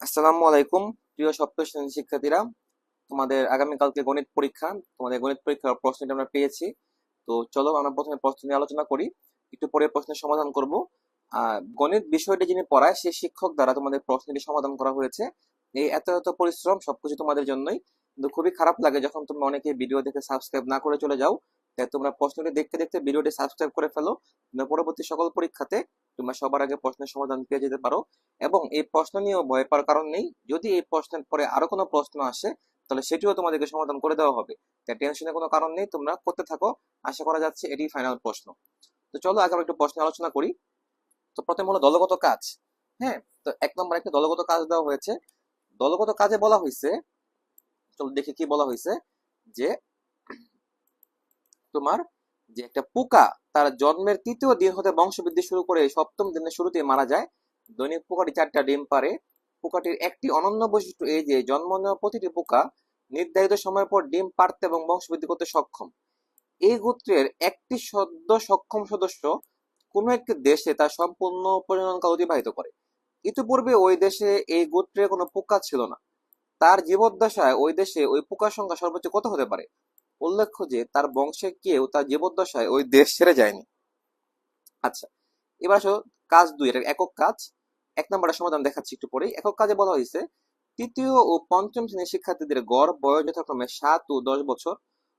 আসসালামু আলাইকুম প্রিয় সপ্তম শ্রেণীর শিক্ষার্থীরা। তোমাদের আগামীকালকে গণিত পরীক্ষা। তোমাদের গণিত পরীক্ষার প্রশ্নটা আমরা পেয়েছি। তো চলো আমরা প্রথমে প্রশ্ন নিয়ে আলোচনা করি, একটু পরে প্রশ্নের সমাধান করব। গণিত বিষয়টি যিনি পড়ায় সেই শিক্ষক দ্বারা তোমাদের প্রশ্নটি সমাধান করা হয়েছে। এই এত এত পরিশ্রম সবকিছু তোমাদের জন্যই। কিন্তু খুবই খারাপ লাগে যখন তুমি অনেকে ভিডিও দেখে সাবস্ক্রাইব না করে চলে যাও। তাই তোমরা প্রশ্নটি দেখতে দেখতে ভিডিওটি সাবস্ক্রাইব করে ফেলো, পরবর্তী সকল পরীক্ষাতে তোমরা সবার আগে প্রশ্নের সমাধান পেয়ে যেতে পারো। এবং এই প্রশ্ন নিয়েও ভয় পাওয়ার কারণ নেই, যদি এই প্রশ্নের পরে আরো কোনো প্রশ্ন আসে তাহলে সেটিও তোমাদেরকে সমাধান করে দেওয়া হবে। তাই টেনশনের কোনো কারণ নেই, তোমরা করতে থাকো। আশা করা যাচ্ছে এটি ফাইনাল প্রশ্ন। তো চলো আগে আমরা একটু প্রশ্ন আলোচনা করি। তো প্রথম হলো দলগত কাজ। হ্যাঁ, তো এক নম্বর একটা দলগত কাজ দেওয়া হয়েছে। দলগত কাজে বলা হয়েছে, চলো দেখি কি বলা হয়েছে, যে তোমার যে একটা পোকা তার জন্মের তৃতীয় দিন হতে বংশবৃদ্ধি শুরু করে সপ্তম দিনের শুরুতে মারা যায়। দৈনিক পোকাটি 4টা ডিম পারে। পোকাটির একটি অনন্য বৈশিষ্ট্য এই যে জন্ম নেওয়া প্রতিটি পোকা নির্ধারিত সময় পর ডিম পাড়তে এবং বংশবৃদ্ধি করতে সক্ষম। এই গোত্রের একটি সদ্য সক্ষম সদস্য কোনো একটি দেশে তার সম্পূর্ণ প্রজননকাল অতিবাহিত করে। ইতিপূর্বে ওই দেশে এই গোত্রের কোনো পোকা ছিল না। তার জীবদ্দশায় ওই দেশে ওই পোকার সংখ্যা সর্বোচ্চ কত হতে পারে? উল্লেখ্য যে তার বংশে কেউ তার জীবদ্দশায় ওই দেশ ছেড়ে যায়নি। আচ্ছা, এবার আসো কাজ 2, এটা একক কাজ। এক নম্বরের সমাধান দেখাচ্ছি একটু পরেই। একক কাজে বলা হয়েছে তৃতীয় ও পঞ্চম শ্রেণীর শিক্ষার্থীদের গড় বয়স যথাক্রমে 7 ও 10 বছর,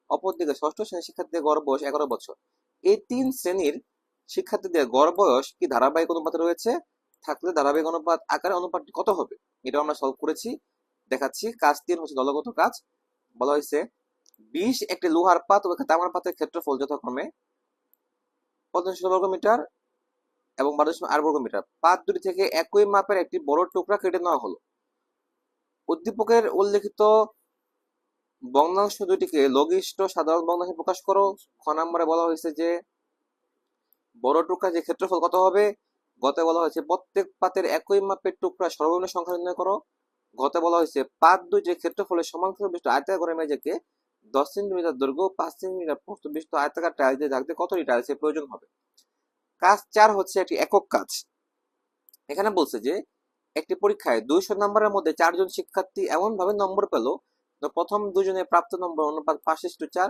অপরদিকে ষষ্ঠ শ্রেণীর শিক্ষার্থীদের গড় বয়স 11 বছর। এই 3 শ্রেণীর শিক্ষার্থীদের গড় বয়স কি ধারাবাহিক অনুপাতে রয়েছে? থাকলে ধারাবাহিক অনুপাত আকারে অনুপাতটি কত হবে? এটা আমরা সলভ করেছি, দেখাচ্ছি। কাজ 3 হচ্ছে দলগত কাজ। বলা হয়েছে 20 একটি লোহার পাত ও তামার পাতের ক্ষেত্রফল যথাক্রমে 15 বর্গ মিটার এবং 12.8 বর্গ মিটার। পাত দুটি থেকে একই মাপের একটি বড় টুকরা কেটে নেওয়া হলো। উদ্দীপকের উল্লেখিত ভগ্নাংশ দুটিকে লঘিষ্ঠ সাধারণ ভগ্নাংশে প্রকাশ করো। খ নম্বরে বলা হয়েছে যে বড় টুকরা যে ক্ষেত্রফল কত হবে। গতে বলা হয়েছে প্রত্যেক পাতের একই মাপের টুকরা সর্বনিম্ন সংখ্যা নির্ণয় করো। গতে বলা হয়েছে পাত দুইটির ক্ষেত্রফলের সমান্তরাল বিশিষ্ট আয়তাকার মেঝেকে 10 সেন্টিমিটার দৈর্ঘ্য 5 সেন্টিমিটার প্রস্থ বিশিষ্ট আয়তাকার টাইলস দিয়ে ঢাকতে কতটি টাইলসের প্রয়োজন হবে। কাজ 4 হচ্ছে একটি একক কাজ। এখানে বলছে যে একটি পরীক্ষায় 200 নম্বরের মধ্যে 4 জন শিক্ষার্থী এমন ভাবে নম্বর পেল, প্রথম দুজনের প্রাপ্ত নম্বর অনুপাত 5:4,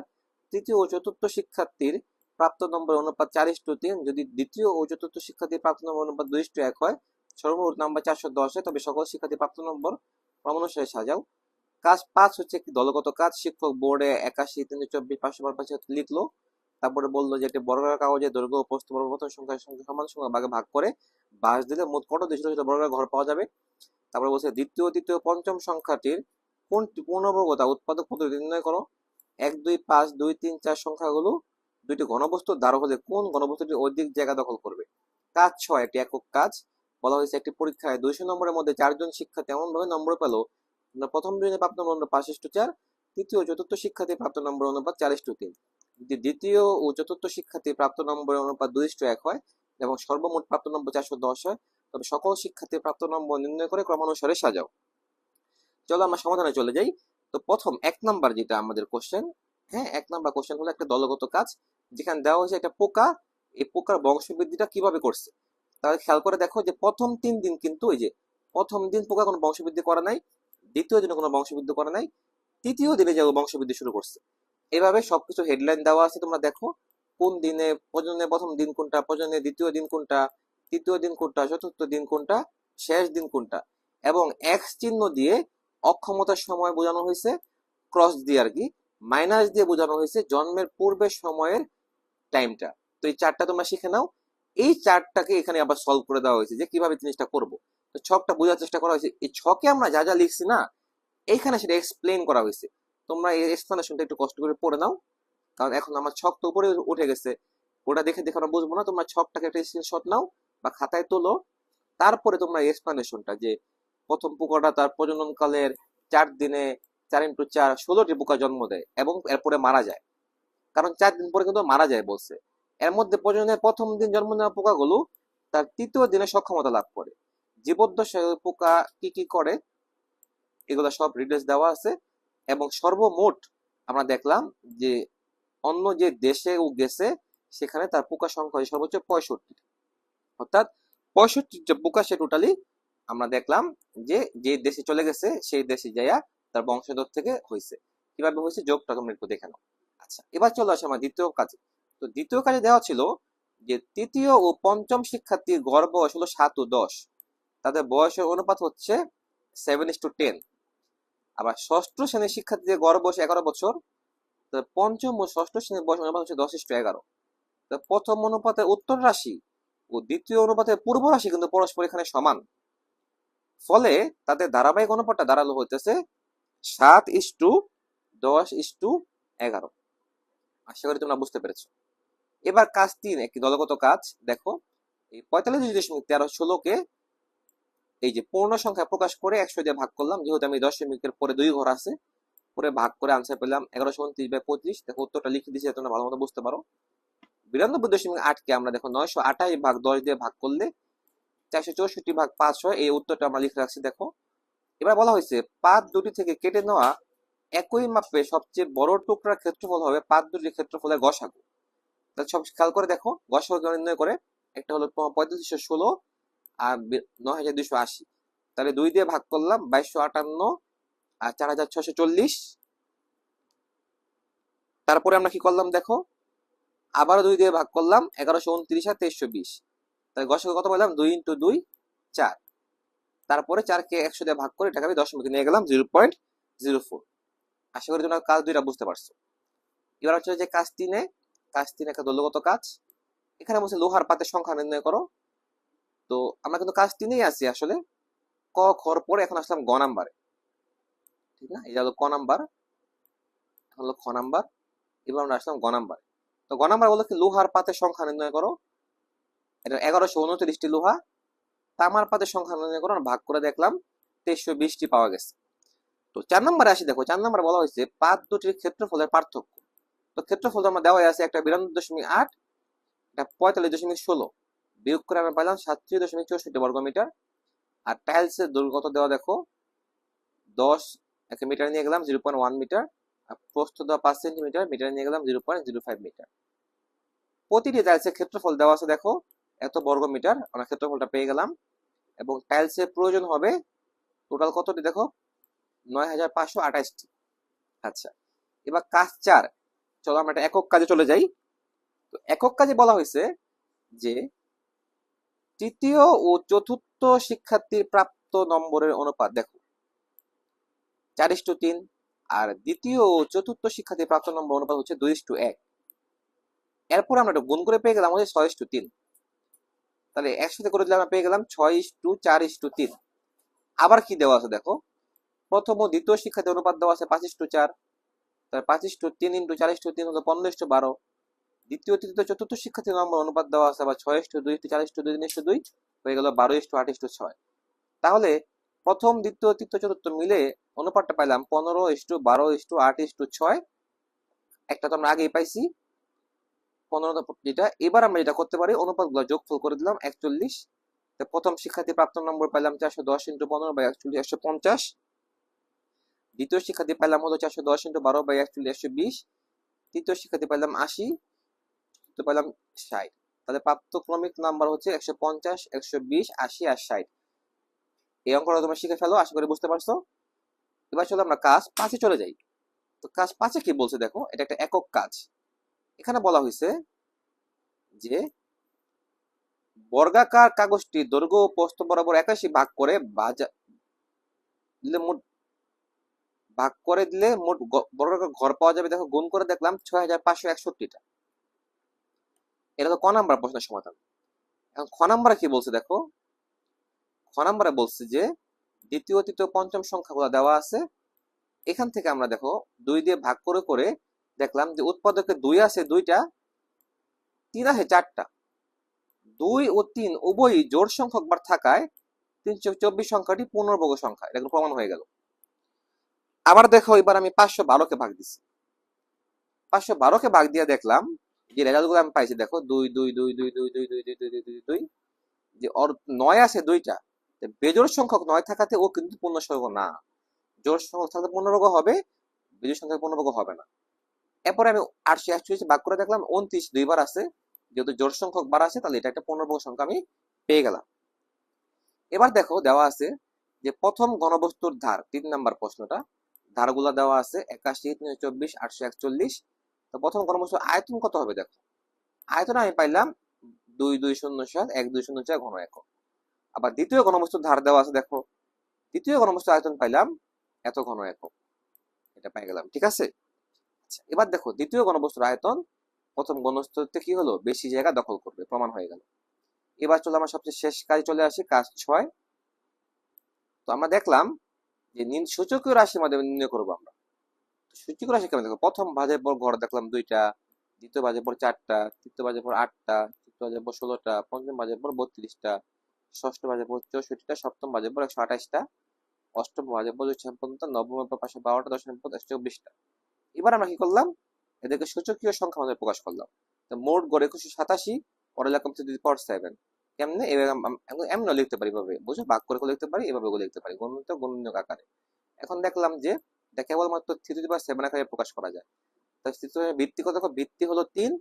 তৃতীয় ও চতুর্থ শিক্ষার্থীর প্রাপ্ত নম্বর অনুপাত 4:3। যদি দ্বিতীয় ও চতুর্থ শিক্ষার্থীর প্রাপ্ত নম্বর অনুপাত 2:1 হয়, সর্বমোট নাম্বার 410 হয়, তবে সকল শিক্ষার্থীর প্রাপ্ত নম্বর ক্রমানুসারে সাজাও। কাজ 5 হচ্ছে একটি দলগত কাজ। শিক্ষক বোর্ডে 81, 324, 552 লিখলো। তারপরে বললো যে একটি বর্গাকার কাগজে দৈর্ঘ্য ও প্রস্থ পরিবর্তন সংখ্যার সঙ্গে সমান সংখ্যা ভাগে ভাগ করে বাঁশ দিলে মোট কতটি ছোট ছোট বর্গাকার ঘর পাওয়া যাবে। তারপরে বলছে দ্বিতীয়, তৃতীয়, পঞ্চম সংখ্যাটির কোনটি পূর্ণবর্গ তা উৎপাদক পদ্ধতি নির্ণয় করো। 1, 2, 5, 2, 3, 4 সংখ্যাগুলো দুইটি ঘনবস্তুর দ্বারা হলে কোন ঘনবস্তুটি অধিক জায়গা দখল করবে। কাজ 6, একটি একক কাজ। বলা হয়েছে একটি পরীক্ষায় 200 নম্বরের মধ্যে 4 জন শিক্ষার্থী এমন ভাবে নম্বর পেল, প্রথম দুজনের প্রাপ্ত নম্বর 5:4, তৃতীয় ও চতুর্থ শিক্ষার্থীর প্রাপ্ত নম্বর অনুপাত 4:3। যদি দ্বিতীয় ও চতুর্থ শিক্ষার্থীর প্রাপ্ত নম্বরের অনুপাত 2:1 হয় এবং সর্বমোট প্রাপ্ত নম্বর 410 হয়, তবে সকল শিক্ষার্থীর প্রাপ্ত নম্বর নির্ণয় করে ক্রমানুসারে সাজাও। চলো আমরা সমাধানে চলে যাই। তো প্রথম 1 নাম্বার যেটা আমাদের কোশ্চেন, হ্যাঁ 1 নাম্বার কোশ্চেন হলো একটা দলগত কাজ, যেখানে দেওয়া হয়েছে একটা পোকা, এই পোকার বংশবৃদ্ধিটা কিভাবে করছে। তাহলে খেয়াল করে দেখো যে প্রথম 3 দিন কিন্তু ওই যে প্রথম দিন পোকা কোনো বংশবৃদ্ধি করে নাই, দ্বিতীয় দিনে কোনো বংশবৃদ্ধি করে নাই, তৃতীয় দিনে যে বংশবৃদ্ধি শুরু করছে। এভাবে সবকিছু হেডলাইন দেওয়া আছে, তোমরা দেখো কোন দিনে প্রজননের প্রথম দিন কোনটা, প্রজননের দ্বিতীয় দিন কোনটা, তৃতীয় দিন কোনটা, চতুর্থ দিন কোনটা, শেষ দিন কোনটা। এবং এক্স চিহ্ন দিয়ে অক্ষমতার সময় বোঝানো হয়েছে, ক্রস দিয়ে আর কি, মাইনাস দিয়ে বোঝানো হয়েছে জন্মের পূর্বের সময়ের টাইমটা। তো এই চারটা তোমরা শিখে নাও। এই চারটাকে এখানে আবার সলভ করে দেওয়া হয়েছে যে কিভাবে জিনিসটা করব। তো ছকটা বোঝার চেষ্টা করা হয়েছে, এই ছকে আমরা যা যা লিখছি না এইখানে সেটা এক্সপ্লেন করা হয়েছে। তোমরা এই এক্সপ্লেনেশনটা একটু কষ্ট করে পড়ে নাও, কারণ এখন আমার ছক তো উপরে উঠে গেছে, ওটা দেখে দেখে আমরা বুঝবো না। তোমরা ছকটাকে একটা স্ক্রিনশট নাও বা খাতায় তোলো, তারপরে তোমরা এক্সপ্লেনেশনটা যে প্রথম পোকাটা তার প্রজননকালের 4 দিনে 4 × 4 16টি পোকা জন্ম দেয় এবং এরপরে মারা যায়, কারণ 4 দিন পরে কিন্তু মারা যায় বলছে। এর মধ্যে প্রজননের প্রথম দিন জন্ম নেওয়া পোকাগুলো তার তৃতীয় দিনে সক্ষমতা লাভ করে। জীবদ্দশায় ওই পোকা কি কি করে এগুলো সব ডিটেলস দেওয়া আছে। এবং সর্বমোট আমরা দেখলাম যে অন্য যে দেশে ও গেছে সেখানে তার পোকা সংখ্যা সর্বোচ্চ 65, অর্থাৎ 65টা পোকা সে টোটালি আমরা দেখলাম যে যে দেশে চলে গেছে সেই দেশে যাইয়া তার বংশধর থেকে হয়েছে। কিভাবে হয়েছে যোগটা তোমরা একটু দেখে নাও। আচ্ছা, এবার চলে আসে আমার দ্বিতীয় কাজে। তো দ্বিতীয় কাজে দেওয়া ছিল যে তৃতীয় ও পঞ্চম শিক্ষার্থীর গড় বয়স হলো 7 ও 10, তাদের বয়সের অনুপাত হচ্ছে 7:10। আবার ষষ্ঠ শ্রেণীর শিক্ষার্থীদের গড় বয়স 11 বছর, পঞ্চম ও ষষ্ঠ শ্রেণীর বয়স অনুপাত হচ্ছে 10:11। প্রথম অনুপাতের উত্তর রাশি ও দ্বিতীয় অনুপাতের পূর্ব রাশি কিন্তু পরস্পর এখানে সমান, ফলে তাদের ধারাবাহিক অনুপাতটা দাঁড়ালো হইতেছে 7:10:11। আশা করি তোমরা বুঝতে পেরেছো। এবার কাজ 3, একটি দলগত কাজ। দেখো, এই 45.1316 এই যে পূর্ণ সংখ্যা প্রকাশ করে 100 দিয়ে ভাগ করলাম, যেহেতু আমি দশমিকের পরে 2 ঘর আছে, পরে ভাগ করে আনসার পেলাম 1129/25। দেখো উত্তরটা লিখে দিয়েছি, তোমরা ভালো মতো বুঝতে পারো। 92.8 আমরা দেখো 928/10 দিয়ে ভাগ করলে 464/5 হয়, এই উত্তরটা আমরা লিখে রাখছি। দেখো, এবার বলা হয়েছে পাত দুটি থেকে কেটে নেওয়া একই মাপে সবচেয়ে বড় টুকরার ক্ষেত্রফল হবে পাত দুটির ক্ষেত্রফলের গসাগু। তাহলে সব খেয়াল করে দেখো, গসাগু নির্ণয় করে একটা হলো 3516 আর 9280। তাহলে 2 দিয়ে ভাগ করলাম 2258 আর 4640। তারপরে আমরা কি করলাম দেখো, আবারও 2 দিয়ে ভাগ করলাম 1129 আর 2320। তাহলে গসাগু কত পেলাম? 2 × 2 4। তারপরে 4কে 100 দিয়ে ভাগ করে এটাকে আমি দশমিকে নিয়ে গেলাম 0.04। আশা করি তোমরা কাজ 2টা বুঝতে পারছো। এবার হচ্ছে যে কাজ 3 একটা দলগত কাজ। এখানে বলছে লোহার পাতের সংখ্যা নির্ণয় করো। তো আমরা কিন্তু কাজ 3 আছি আসলে। ক খর পরে এখন আসলাম গ নাম্বারে, ঠিক না? এটা হলো ক নাম্বার, এখন হলো খ নাম্বার, এবার আমরা আসলাম গ নাম্বারে। তো গ নাম্বার বলো কি লোহার পাতের সংখ্যা নির্ণয় করো। এটা 1129টি লোহা। তামার পাতের সংখ্যা নির্ণয় করো, ভাগ করে দেখলাম 2320টি পাওয়া গেছে। তো 4 নম্বরে আসি। দেখো 4 নম্বরে বলা হয়েছে পাত দুটির ক্ষেত্রফলের পার্থক্য। তো ক্ষেত্রফল আমরা দেওয়া আছে, একটা 92.8, এটা 45.16, বিয়োগ করে আমরা পাইলাম 37.64 বর্গমিটার। আর টাইলসের দৈর্ঘ্য কত দেওয়া দেখো, 10 মিটার নিয়ে গেলাম 0.1 মিটার, আর প্রস্থ দেওয়া 5 সেন্টিমিটার, মিটার নিয়ে গেলাম 0.05 মিটার। প্রতিটি টাইলসের ক্ষেত্রফল দেওয়া আছে দেখো এত বর্গমিটার, আমরা ক্ষেত্রফলটা পেয়ে গেলাম। এবং টাইলসের প্রয়োজন হবে টোটাল কতটি দেখো, 9528টি। আচ্ছা, এবার কাজ 4। চলো আমরা একটা একক কাজে চলে যাই। তো একক কাজে বলা হয়েছে যে তৃতীয় ও চতুর্থ শিক্ষার্থীর প্রাপ্ত নম্বরের অনুপাত দেখো 4:3, আর দ্বিতীয় ও চতুর্থ শিক্ষার্থীর প্রাপ্ত নম্বর অনুপাত হচ্ছে 2:1। এরপর আমরা একটা গুণ করে পেয়ে গেলাম হচ্ছে 6:3। তাহলে একসাথে করে দিলে আমরা পেয়ে গেলাম 6:4:3। আবার কি দেওয়া আছে দেখো, প্রথম ও দ্বিতীয় শিক্ষার্থীর অনুপাত দেওয়া আছে 5:4। তাহলে 5:3 × 4:3 হলো 15:12। দ্বিতীয় তৃতীয় চতুর্থ শিক্ষার্থীর নম্বর অনুপাত দেওয়া আছে আবার 6:2 × 4:2 হয়ে গেল 12:8:6। তাহলে প্রথম দ্বিতীয় তৃতীয় চতুর্থ মিলে অনুপাতটা পাইলাম 15:12:8:6। একটা তো আমরা আগেই পাইছি 15, যেটা এবার আমরা যেটা করতে পারি অনুপাতগুলো যোগফল করে দিলাম 41। প্রথম শিক্ষার্থী প্রাপ্ত নম্বর পাইলাম 410 × 15/41 150। দ্বিতীয় শিক্ষার্থী পাইলাম হলো 410 × 12/41 120। তৃতীয় শিক্ষার্থী পাইলাম 80, তো পাইলাম 60। তাহলে প্রাপ্ত ক্রমিক নাম্বার হচ্ছে 150, 120, 80 আর 60। এই অঙ্কটা তোমরা শিখে ফেলো, আশা করি বুঝতে পারছো। এবার চলো আমরা কাজ 5-এ চলে যাই। তো কাজ 5-এ কি বলছে দেখো, এটা একটা একক কাজ। এখানে বলা হয়েছে যে বর্গাকার কাগজটি দৈর্ঘ্য ও প্রস্থ বরাবর 81 ভাগ করে দিলে মোট বর্গাকার ঘর পাওয়া যাবে। দেখো গুণ করে দেখলাম 6561টা। এটা তো ক নাম্বার প্রশ্নের সমাধান। এখন খ নাম্বারে কি বলছে দেখো, খ নাম্বারে বলছে যে দ্বিতীয় তৃতীয় পঞ্চম সংখ্যাগুলো দেওয়া আছে। এখান থেকে আমরা দেখো 2 দিয়ে ভাগ করে করে দেখলাম যে উৎপাদকে 2 আছে 2টা, 3 আছে 4টা। 2 ও 3 উভয়ই জোড় সংখ্যক বার থাকায় 324 সংখ্যাটি পূর্ণবর্গ সংখ্যা, এটা প্রমাণ হয়ে গেল। আবার দেখো এবার আমি 512কে ভাগ দিচ্ছি। 512কে ভাগ দিয়ে দেখলাম যে রেজাল্টগুলো আমি পাইছি দেখো 2 2 2 2 2 2 2 2 2 2 2 যে ওর 9 আছে 2টা। বেজোড় সংখ্যক 9 থাকাতে ও কিন্তু পূর্ণবর্গ না। জোড় সংখ্যক থাকলে পূর্ণবর্গ হবে, বিজোড় সংখ্যা পূর্ণবর্গ হবে না। এরপরে আমি 841 ভাগ করে দেখলাম 29 দুইবার আছে, যেহেতু জোড় সংখ্যক বার আছে তাহলে এটা একটা পূর্ণবর্গ সংখ্যা আমি পেয়ে গেলাম। এবার দেখো দেওয়া আছে যে প্রথম ঘনবস্তুর ধার, 3 নাম্বার প্রশ্নটা, ধারগুলা দেওয়া আছে 81, 324, 841। তো প্রথম ঘনবস্তুর আয়তন কত হবে দেখো। আয়তন আমি পাইলাম 2207, 1204 ঘন একক। আবার দ্বিতীয় ঘনবস্তুর ধার দেওয়া আছে দেখো, দ্বিতীয় ঘনবস্তুর আয়তন পাইলাম এত ঘন একক, এটা পাই গেলাম, ঠিক আছে। আচ্ছা, এবার দেখো দ্বিতীয় ঘনবস্তুর আয়তন প্রথম ঘনবস্তুর থেকে কি হলো, বেশি জায়গা দখল করবে, প্রমাণ হয়ে গেল। এবার চলো আমরা সবচেয়ে শেষ কাজে চলে আসি, কাজ 6। তো আমরা দেখলাম যে সূচকীয় রাশির মাধ্যমে নির্ণয় করবো আমরা। সূচকীয় রাশি কেমন দেখো, প্রথম ভাজের পর ঘর দেখলাম 2টা, দ্বিতীয় ভাজের পর 4টা, তৃতীয় ভাজের পর 8টা, চতুর্থ ভাজের পর 16টা, পঞ্চম ভাজের পর 32টা, ষষ্ঠ ভাজের পর 64টা, সপ্তম ভাজের পর 128টা, অষ্টম ভাজের পর 256টা, নবমের পর 512টা, দশমের পর 124টা। এবার আমরা কি করলাম, এদেরকে সূচকীয় সংখ্যা আমাদের প্রকাশ করলাম। তো মোট গড় 2187, পরে লিখলাম 3/7। কেমনে, এভাবে এমন লিখতে পারি, এভাবে বুঝো, ভাগ করে লিখতে পারি, এভাবে লিখতে পারি গণিত গণনীয় আকারে। এখন দেখলাম যে এটা কেবলমাত্র 3/7 আকারে প্রকাশ করা যায়। তো ভিত্তি কত, ভিত্তি হলো 3,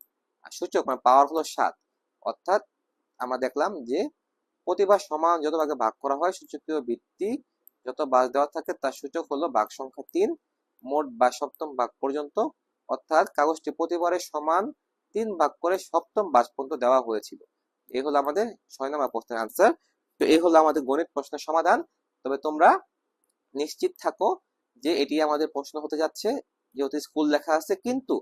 আর সূচক মানে পাওয়ার হলো 7। অর্থাৎ আমরা দেখলাম যে প্রতিবার সমান যত ভাগে ভাগ করা হয়, সূচকীয় ভিত্তি যত বাস দেওয়া থাকে তার সূচক হলো ভাগ সংখ্যা 3, মোট বা সপ্তম ভাগ পর্যন্ত। অর্থাৎ কাগজটি প্রতিবারে সমান 3 ভাগ করে সপ্তম বাস পর্যন্ত দেওয়া হয়েছিল। এই হলো আমাদের 6 নম্বর প্রশ্নের আনসার। তো এই হলো আমাদের গণিত প্রশ্নের সমাধান। তবে তোমরা নিশ্চিত থাকো যে এটি আমাদের প্রশ্ন হতে যাচ্ছে, যেহেতু স্কুল লেখা আছে। কিন্তু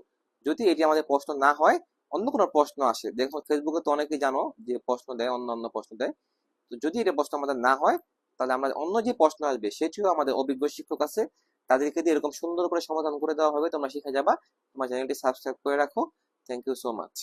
যদি এটি আমাদের প্রশ্ন না হয়, অন্য কোনো প্রশ্ন আসে, দেখো ফেসবুকে তো অনেকেই জানো যে প্রশ্ন দেয়, অন্য প্রশ্ন দেয়। তো যদি এটা প্রশ্ন আমাদের না হয়, তাহলে আমরা অন্য যে প্রশ্ন আসবে সেটিও আমাদের অভিজ্ঞ শিক্ষক আছে, তাদেরকে দিয়ে এরকম সুন্দর করে সমাধান করে দেওয়া হবে, তোমরা শিখে যাবা। তোমার চ্যানেলটি সাবস্ক্রাইব করে রাখো। Thank you so much.